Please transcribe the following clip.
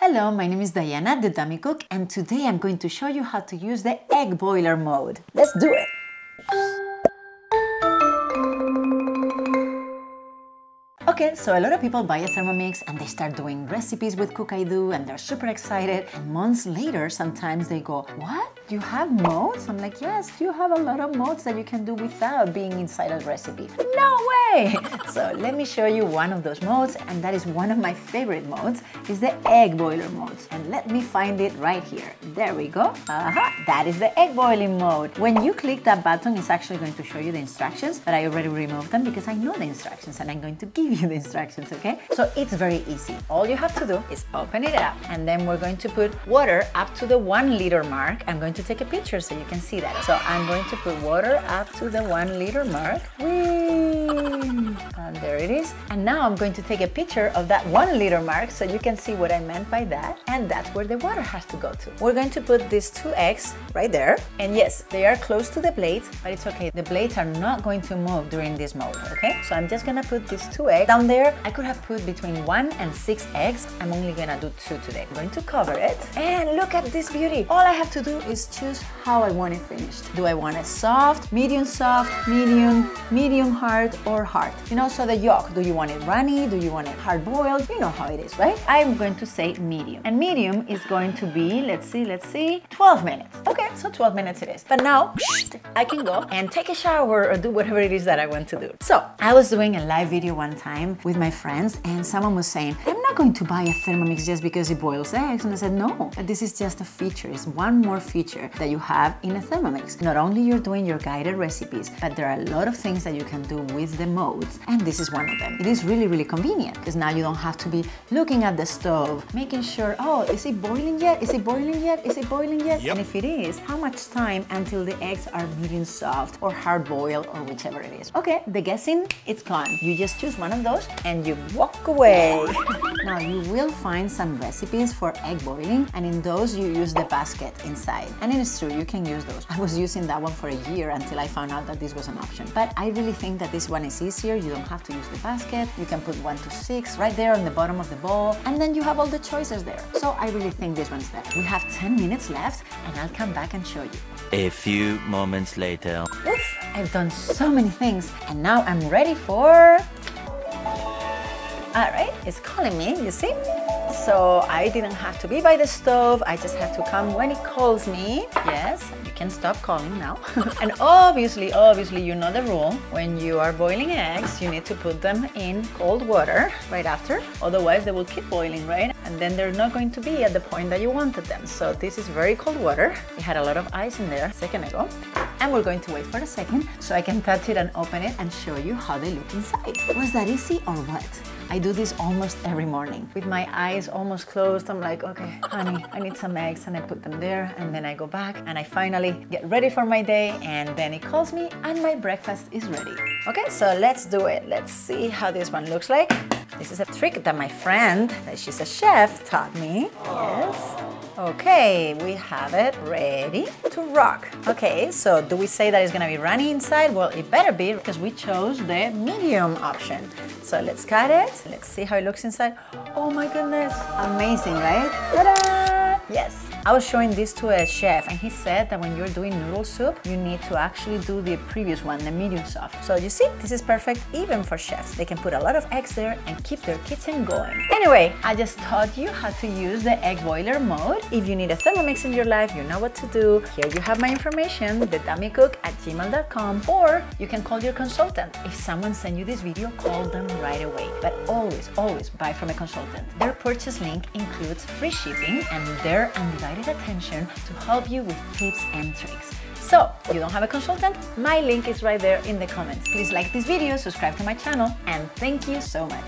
Hello, my name is Diana, the Dummy Cook, and today I'm going to show you how to use the egg boiler mode. Let's do it! Okay, so a lot of people buy a Thermomix and they start doing recipes with Cook-I-Do and they're super excited. And months later, sometimes they go, what? You have modes? I'm like, yes, you have a lot of modes that you can do without being inside a recipe. No way! So let me show you one of those modes, and that is one of my favorite modes, is the egg boiler modes. And let me find it right here. There we go. That is the egg boiling mode. When you click that button, it's actually going to show you the instructions, but I already removed them because I know the instructions and I'm going to give you the instructions, okay? So it's very easy. All you have to do is open it up, and then we're going to put water up to the 1 liter mark. I'm going to take a picture so you can see that. So I'm going to put water up to the 1 liter mark. And there it is. And now I'm going to take a picture of that 1 liter mark so you can see what I meant by that. And that's where the water has to go to. We're going to put these 2 eggs right there. And yes, they are close to the blades, but it's okay. The blades are not going to move during this mode, okay? So I'm just gonna put these 2 eggs down there. I could have put between 1 and 6 eggs. I'm only gonna do 2 today. I'm going to cover it. And look at this beauty. All I have to do is choose how I want it finished. Do I want it soft, medium, medium hard, or hard? You know, so the yolk, do you want it runny? Do you want it hard boiled? You know how it is, right? I'm going to say medium. And medium is going to be, let's see, 12 minutes. Okay, so 12 minutes it is. But now, I can go and take a shower or do whatever it is that I want to do. So, I was doing a live video one time with my friends, and someone was saying, I'm not going to buy a Thermomix just because it boils eggs. And I said, no, this is just a feature. It's one more feature that you have in a Thermomix. Not only you're doing your guided recipes, but there are a lot of things that you can do with the modes, and this is one of them. It is really, really convenient because now you don't have to be looking at the stove, making sure, oh, is it boiling yet? Is it boiling yet? Is it boiling yet? Yep. And if it is, how much time until the eggs are medium soft or hard boiled or whichever it is? Okay, the guessing, it's gone. You just choose one of those and you walk away. Now you will find some recipes for egg boiling, and in those you use the basket inside. And it is true, you can use those. I was using that one for a year until I found out that this was an option. But I really think that this one is easier. You don't have to use the basket. You can put 1 to 6 right there on the bottom of the bowl, and then you have all the choices there. So I really think this one's better. We have 10 minutes left, and I'll come back and show you. A few moments later. Oof, I've done so many things, and now I'm ready for... Alright, it's calling me, you see? So I didn't have to be by the stove, I just have to come when it calls me. Yes, you can stop calling now. And obviously, you know the rule. When you are boiling eggs, you need to put them in cold water right after. Otherwise, they will keep boiling, right? And then they're not going to be at the point that you wanted them. So this is very cold water. It had a lot of ice in there a second ago. And we're going to wait for a second so I can touch it and open it and show you how they look inside. Was that easy or what? I do this almost every morning. With my eyes almost closed, I'm like, okay, honey, I need some eggs, and I put them there, and then I go back and I finally get ready for my day, and then it calls me and my breakfast is ready. Okay, so let's do it. Let's see how this one looks like. This is a trick that my friend, she's a chef, taught me. Yes. Okay, we have it ready to rock. Okay, so do we say that it's gonna be runny inside? Well, it better be because we chose the medium option. So let's cut it. Let's see how it looks inside. Oh my goodness, amazing, right? Ta-da! Yes. I was showing this to a chef, and he said that when you're doing noodle soup, you need to actually do the previous one, the medium soft. So you see, this is perfect even for chefs. They can put a lot of eggs there and keep their kitchen going. Anyway, I just taught you how to use the egg boiler mode. If you need a Thermomix in your life, you know what to do. Here you have my information, TheDummyCook@gmail.com, or you can call your consultant. If someone sends you this video, call them right away. But always buy from a consultant. Their purchase link includes free shipping and their undivided attention to help you with tips and tricks. So, you don't have a consultant? My link is right there in the comments. Please like this video, subscribe to my channel, and thank you so much.